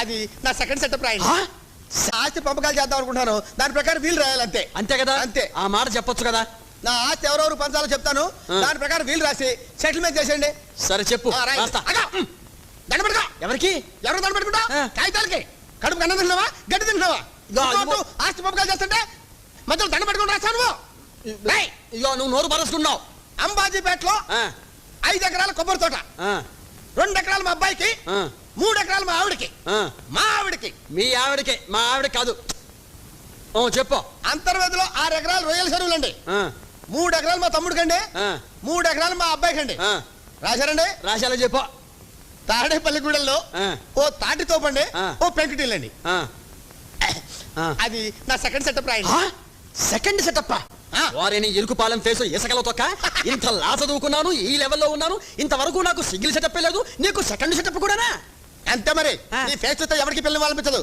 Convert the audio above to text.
అది నా second setup రాయండి. ఆస్తి పంపకాలు చేద్దాం అనుకుంటున్నాను, దాని ప్రకారం వీలు రాయాలి అంతే. అంతే కదా? అంతే. ఆ మాట చెప్పొచ్చు కదా. నా ఆస్తి ఎవరెవరు పంచాలో చెప్తాను, దాని ప్రకారం వీలు రాసి సెటిల్మెంట్ చేసేయండి. సరే చెప్పు. రాస్తా. దండ పెట్టుకో. ఎవరికి? ఎవరు దండ పెట్టుకుంటా? కాగితాలకి. కడుపు అన్నం తింటున్నావా, గడ్డి తింటున్నావా? ఆస్తి పంపకాలు చేస్తుంటే మధ్యలో దండ పెట్టుకుని రాస్తావు నువ్వు. ఇగో నువ్వు నోరు పరచుకున్నావు. అంబాజీపేటలో 5 ఎకరాల కొబ్బరి తోట, 2 ఎకరాలు మా అబ్బాయికి, 3 ఎకరాలు మా ఆవిడకి. మా ఆవిడకి. మీ ఆవిడకి? మా ఆవిడకి కాదు. చెప్పు. అంతర్వేదిలో 6 ఎకరాలు రొయ్యల చెరువులండి, 3 ఎకరాలు మా తమ్ముడికండి, 3 ఎకరాలు మా అబ్బాయికండి. రాశారండి? రాశాలో చెప్పు. తాడేపల్లిగూడెల్లో ఓ తాటి తోపండి, ఓ పెంకుటిల్లండి. అది నా సెకండ్ సెటప్ రాయండి. Second setup? వారిని ఎరుకుపాలెం ఫేసు ఇసకలో తొక్క. ఇంత లా చదువుకున్నాను, ఈ లెవెల్లో ఉన్నాను, ఇంతవరకు నాకు సింగిల్ సెటప్ లేదు, నీకు సెకండ్ సెటప్ కూడానా? అంతే మరి. నీ ఫేస్ చూస్తే ఎవరికి పిల్లలు వాళ్ళనిపించదు.